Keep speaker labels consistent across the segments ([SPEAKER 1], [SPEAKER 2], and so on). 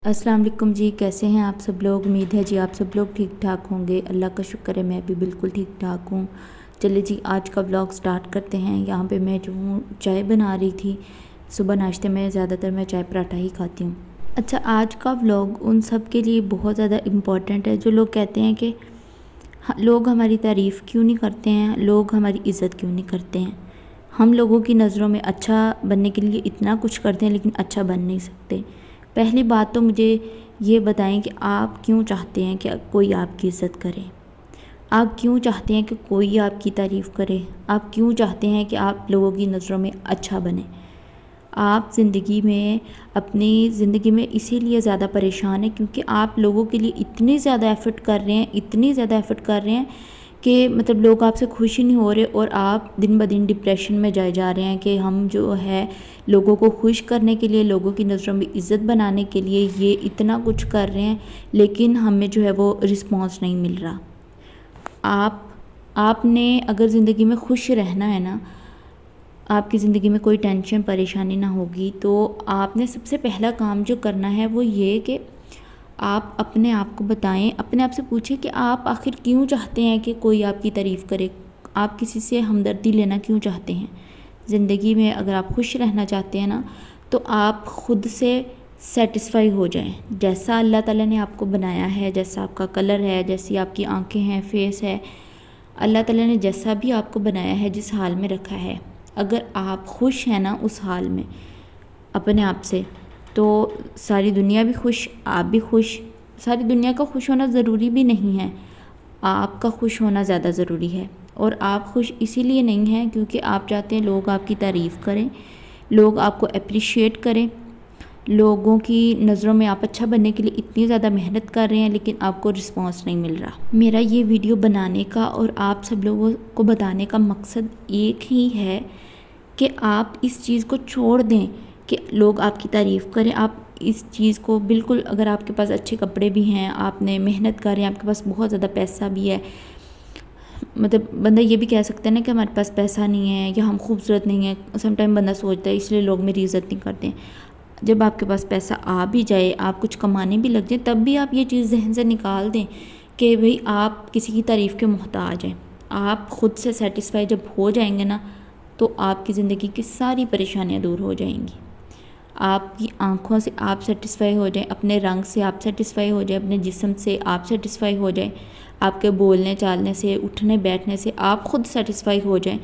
[SPEAKER 1] अस्सलाम वालेकुम जी, कैसे हैं आप सब लोग। उम्मीद है जी आप सब लोग ठीक ठाक होंगे। अल्लाह का शुक्र है मैं भी बिल्कुल ठीक ठाक हूँ। चलिए जी आज का व्लॉग स्टार्ट करते हैं। यहाँ पे मैं जो हूँ चाय बना रही थी। सुबह नाश्ते में ज़्यादातर मैं चाय पराठा ही खाती हूँ। अच्छा, आज का व्लॉग उन सब के लिए बहुत ज़्यादा इम्पॉर्टेंट है जो लोग कहते हैं कि लोग हमारी तारीफ़ क्यों नहीं करते हैं, लोग हमारी इज़्ज़त क्यों नहीं करते हैं। हम लोगों की नज़रों में अच्छा बनने के लिए इतना कुछ करते हैं लेकिन अच्छा बन नहीं सकते। पहली बात तो मुझे ये बताएं कि आप क्यों चाहते हैं कि कोई आपकी इज़्ज़त करे। आप क्यों चाहते हैं कि कोई आपकी तारीफ़ करे। आप क्यों चाहते हैं कि आप लोगों की नज़रों में अच्छा बने। आप ज़िंदगी में अपनी ज़िंदगी में इसीलिए ज़्यादा परेशान हैं क्योंकि आप लोगों के लिए इतनी ज़्यादा एफ़र्ट कर रहे हैं, इतनी ज़्यादा एफ़र्ट कर रहे हैं कि मतलब लोग आपसे खुश ही नहीं हो रहे और आप दिन ब दिन डिप्रेशन में जाए जा रहे हैं कि हम जो है लोगों को खुश करने के लिए, लोगों की नज़रों में इज़्ज़त बनाने के लिए ये इतना कुछ कर रहे हैं लेकिन हमें जो है वो रिस्पॉन्स नहीं मिल रहा। आपने अगर ज़िंदगी में खुश रहना है ना, आपकी ज़िंदगी में कोई टेंशन परेशानी ना होगी, तो आपने सबसे पहला काम जो करना है वो ये कि आप अपने आप को बताएं, अपने आप से पूछें कि आप आखिर क्यों चाहते हैं कि कोई आपकी तारीफ़ करे। आप किसी से हमदर्दी लेना क्यों चाहते हैं। ज़िंदगी में अगर आप खुश रहना चाहते हैं ना तो आप ख़ुद से सेटिस्फाई हो जाएं। जैसा अल्लाह ताला ने आपको बनाया है, जैसा आपका कलर है, जैसी आपकी आंखें हैं, फेस है, अल्लाह ताला ने जैसा भी आपको बनाया है, जिस हाल में रखा है, अगर आप खुश हैं ना उस हाल में अपने आप से, तो सारी दुनिया भी खुश, आप भी खुश। सारी दुनिया का खुश होना ज़रूरी भी नहीं है, आपका खुश होना ज़्यादा ज़रूरी है। और आप खुश इसीलिए नहीं हैं क्योंकि आप चाहते हैं लोग आपकी तारीफ़ करें, लोग आपको अप्रिशिएट करें। लोगों की नज़रों में आप अच्छा बनने के लिए इतनी ज़्यादा मेहनत कर रहे हैं लेकिन आपको रिस्पॉन्स नहीं मिल रहा। मेरा ये वीडियो बनाने का और आप सब लोगों को बताने का मकसद एक ही है कि आप इस चीज़ को छोड़ दें कि लोग आपकी तारीफ़ करें। आप इस चीज़ को बिल्कुल, अगर आपके पास अच्छे कपड़े भी हैं, आपने मेहनत कर रहे हैं, आपके पास बहुत ज़्यादा पैसा भी है, मतलब बंदा ये भी कह सकता है ना कि हमारे पास पैसा नहीं है या हम खूबसूरत नहीं है। समटाइम बंदा सोचता है इसलिए लोग मेरी इज़्ज़त नहीं करते हैं। जब आपके पास पैसा आ भी जाए, आप कुछ कमाने भी लग जाए, तब भी आप ये चीज़ जहन से निकाल दें कि भाई आप किसी की तारीफ़ के मोहताज हैं। आप ख़ुद से सेटिस्फाई जब हो जाएंगे ना तो आपकी ज़िंदगी की सारी परेशानियाँ दूर हो जाएंगी। आपकी आँखों से आप सेटिस्फाई हो जाएं, अपने रंग से आप सेटिस्फाई हो जाएं, अपने जिस्म से आप सेटिस्फाई हो जाएं, आपके बोलने चालने से, उठने बैठने से आप ख़ुद सेटिस्फाई हो जाएं,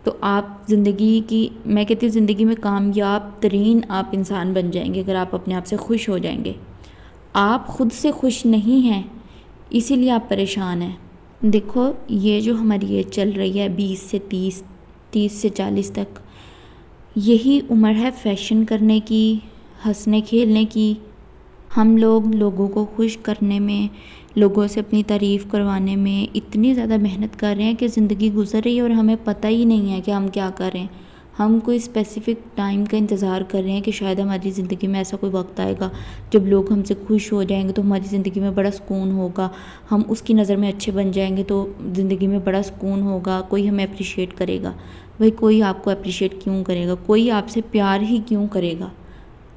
[SPEAKER 1] तो आप ज़िंदगी की, मैं कहती हूँ ज़िंदगी में कामयाब तरीन आप इंसान बन जाएंगे अगर आप अपने आप से खुश हो जाएंगे। आप ख़ुद से खुश नहीं हैं इसीलिए आप परेशान हैं। देखो ये जो हमारी एज चल रही है 20 से 30, 30 से 40 तक, यही उम्र है फ़ैशन करने की, हंसने खेलने की। हम लोग लोगों को खुश करने में, लोगों से अपनी तारीफ़ करवाने में इतनी ज़्यादा मेहनत कर रहे हैं कि ज़िंदगी गुजर रही है और हमें पता ही नहीं है कि हम क्या कर रहे हैं। हम कोई स्पेसिफ़िक टाइम का इंतज़ार कर रहे हैं कि शायद हमारी ज़िंदगी में ऐसा कोई वक्त आएगा जब लोग हमसे खुश हो जाएंगे तो हमारी ज़िंदगी में बड़ा सुकून होगा, हम उसकी नज़र में अच्छे बन जाएंगे तो ज़िंदगी में बड़ा सुकून होगा, कोई हमें अप्रिशिएट करेगा। भाई कोई आपको अप्रिशिएट क्यों करेगा, कोई आपसे प्यार ही क्यों करेगा।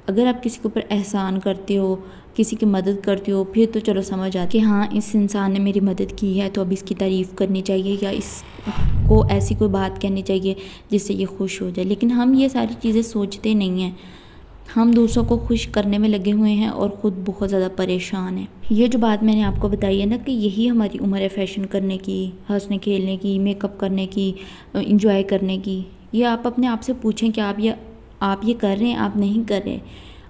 [SPEAKER 1] अगर आप किसी के ऊपर एहसान करते हो, किसी की मदद करते हो, फिर तो चलो समझ आती है कि हाँ इस इंसान ने मेरी मदद की है तो अब इसकी तारीफ़ करनी चाहिए या इसको ऐसी कोई बात कहनी चाहिए जिससे ये खुश हो जाए। लेकिन हम ये सारी चीज़ें सोचते नहीं हैं, हम दूसरों को खुश करने में लगे हुए हैं और ख़ुद बहुत ज़्यादा परेशान हैं। ये जो बात मैंने आपको बताई है ना कि यही हमारी उम्र है फ़ैशन करने की, हंसने खेलने की, मेकअप करने की, इंजॉय करने की। ये आप अपने आप से पूछें कि आप ये कर रहे हैं, आप नहीं कर रहे।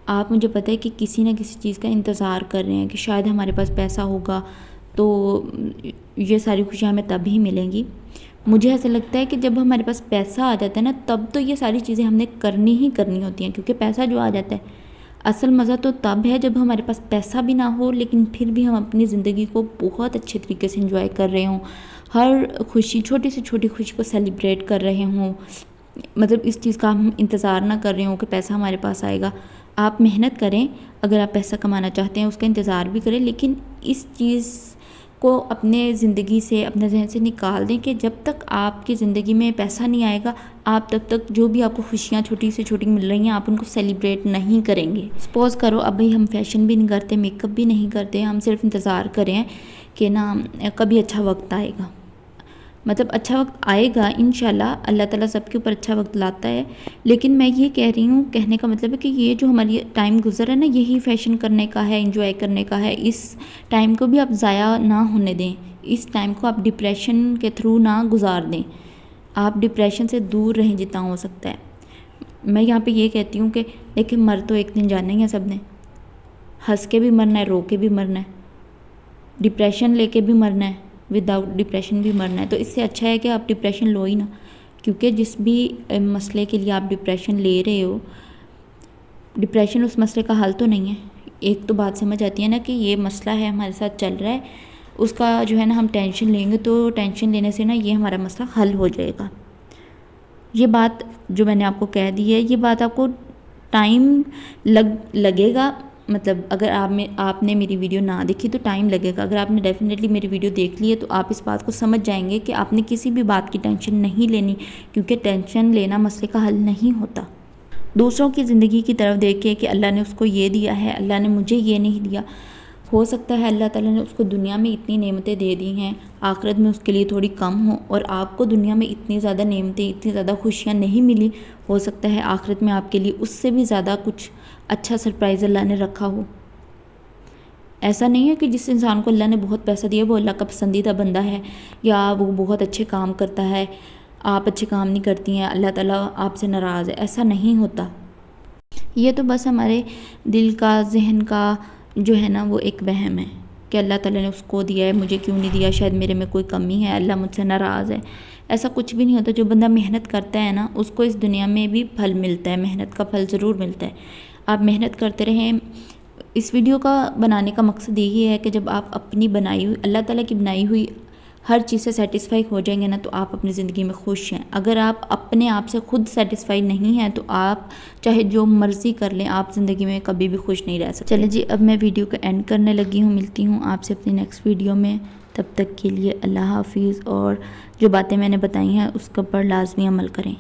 [SPEAKER 1] आप, मुझे पता है कि किसी न किसी चीज़ का इंतज़ार कर रहे हैं कि शायद हमारे पास पैसा होगा तो ये सारी खुशियाँ हमें तब ही मिलेंगी। मुझे ऐसा लगता है कि जब हमारे पास पैसा आ जाता है ना तब तो ये सारी चीज़ें हमने करनी ही करनी होती हैं, क्योंकि पैसा जो आ जाता है, असल मज़ा तो तब है जब हमारे पास पैसा भी ना हो लेकिन फिर भी हम अपनी ज़िंदगी को बहुत अच्छे तरीके से एंजॉय कर रहे हों, हर खुशी, छोटी से छोटी खुशी को सेलिब्रेट कर रहे हों। मतलब इस चीज़ का हम इंतज़ार ना कर रहे हों कि पैसा हमारे पास आएगा। आप मेहनत करें, अगर आप पैसा कमाना चाहते हैं उसका इंतज़ार भी करें, लेकिन इस चीज़ کو اپنے زندگی سے، اپنے ذہن سے نکال دیں کہ جب تک آپ کی زندگی میں پیسہ نہیں آئے گا، آپ تب تک جو بھی آپ کو خوشیاں چھوٹی سے چھوٹی مل رہی ہیں آپ ان کو سیلیبریٹ نہیں کریں گے۔ سپوز کرو ابھی ہم فیشن بھی نہیں کرتے، میک اپ بھی نہیں کرتے، ہم صرف انتظار کریں کہ نا کبھی اچھا وقت آئے گا۔ مطلب اچھا وقت آئے گا انشاءاللہ، اللہ تعالیٰ سب کے اوپر اچھا وقت لاتا ہے، لیکن میں یہ کہہ رہی ہوں، کہنے کا مطلب ہے کہ یہ جو ہماری ٹائم گزر ہے نا، یہی فیشن کرنے کا ہے، انجوائے کرنے کا ہے۔ اس ٹائم کو بھی آپ ضائع نہ ہونے دیں، اس ٹائم کو آپ ڈپریشن کے تھرو نہ گزار دیں، آپ ڈپریشن سے دور رہیں جتنا ہو سکتا ہے۔ میں یہاں پہ یہ کہتی ہوں کہ دیکھیں، مر تو ایک دن جانا ہی ہے سب نے، ہنس کے بھی مرنا ہے، رو کے بھی مرنا ہے، ڈپریشن لے کے بھی مرنا ہے، وداؤٹ ڈپریشن بھی مرنا ہے۔ تو اس سے اچھا ہے کہ آپ ڈپریشن لو ہی نا، کیونکہ جس بھی مسئلے کے لیے آپ ڈپریشن لے رہے ہو، ڈپریشن اس مسئلے کا حل تو نہیں ہے۔ ایک تو بات سمجھ آتی ہے نا کہ یہ مسئلہ ہے ہمارے ساتھ چل رہا ہے، اس کا جو ہے نا ہم ٹینشن لیں گے تو ٹینشن لینے سے نا یہ ہمارا مسئلہ حل ہو جائے گا۔ یہ بات جو میں نے آپ کو کہہ دی ہے، یہ بات آپ کو ٹائم لگے گا، مطلب اگر آپ نے میری ویڈیو نہ دیکھی تو ٹائم لگے گا، اگر آپ نے ڈیفینیٹلی میری ویڈیو دیکھ لی ہے تو آپ اس بات کو سمجھ جائیں گے کہ آپ نے کسی بھی بات کی ٹینشن نہیں لینی، کیونکہ ٹینشن لینا مسئلے کا حل نہیں ہوتا۔ دوسروں کی زندگی کی طرف دیکھے کہ اللہ نے اس کو یہ دیا ہے، اللہ نے مجھے یہ نہیں دیا، ہو سکتا ہے اللہ تعالیٰ نے اس کو دنیا میں اتنی نعمتیں دے دی ہیں، آخرت میں اس کے لیے تھوڑی کم ہوں، اور آپ کو دنیا میں اتنی زیادہ نعمتیں، اتنی زیادہ خوشیاں نہیں ملی، ہو سکتا ہے آخرت میں آپ کے لیے اس سے بھی زیادہ کچھ اچھا سرپرائز اللہ نے رکھا ہو۔ ایسا نہیں ہے کہ جس انسان کو اللہ نے بہت پیسہ دیا وہ اللہ کا پسندیدہ بندہ ہے، یا وہ بہت اچھے کام کرتا ہے، آپ اچھے کام نہیں کرتی ہیں، اللہ تعالیٰ آپ سے ناراض ہے، ایسا نہیں ہوتا۔ یہ تو بس ہمارے دل کا، ذہن کا جو ہے نا وہ ایک وہم ہے کہ اللہ تعالیٰ نے اس کو دیا ہے، مجھے کیوں نہیں دیا، شاید میرے میں کوئی کمی ہے، اللہ مجھ سے ناراض ہے۔ ایسا کچھ بھی نہیں ہوتا۔ جو بندہ محنت کرتا ہے نا اس کو اس دنیا میں بھی پھل ملتا ہے، محنت کا پھل ضرور ملتا ہے۔ آپ محنت کرتے رہیں۔ اس ویڈیو کا بنانے کا مقصد یہی ہے کہ جب آپ اپنی بنائی ہوئی، اللہ تعالیٰ کی بنائی ہوئی ہر چیز سے سیٹسفائی ہو جائیں گے نا تو آپ اپنی زندگی میں خوش ہیں۔ اگر آپ اپنے آپ سے خود سیٹسفائی نہیں ہیں تو آپ چاہے جو مرضی کر لیں، آپ زندگی میں کبھی بھی خوش نہیں رہ سکتے۔ چلیں جی، اب میں ویڈیو کا اینڈ کرنے لگی ہوں، ملتی ہوں آپ سے اپنی نیکسٹ ویڈیو میں، تب تک کے لیے اللہ حافظ، اور جو باتیں میں نے بتائی ہیں اس کے اوپر لازمی عمل کریں۔